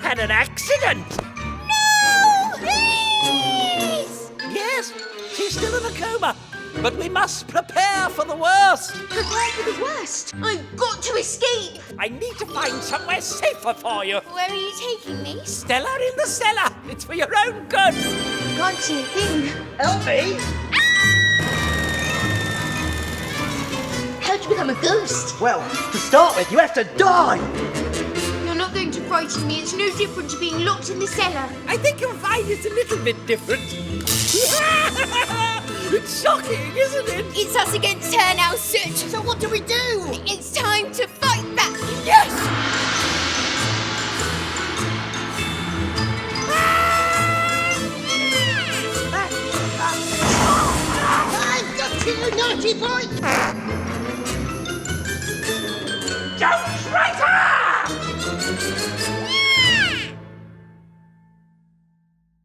had an accident. No! Please! Yes, she's still in a coma. But we must prepare for the worst. Prepare for the worst? I've got to escape! I need to find somewhere safer for you. Where are you taking me? Stella in the cellar. It's for your own good. Can't see a thing. Help me! How'd you become a ghost? Well, to start with, you have to die! You're not going to frighten me. It's no different to being locked in the cellar. I think you'll find it's a little bit different. It's shocking, isn't it? It's us against her now, Soot. So what do we do? It's time to fight back. Yes! I've got you, naughty boy! Don't traitor!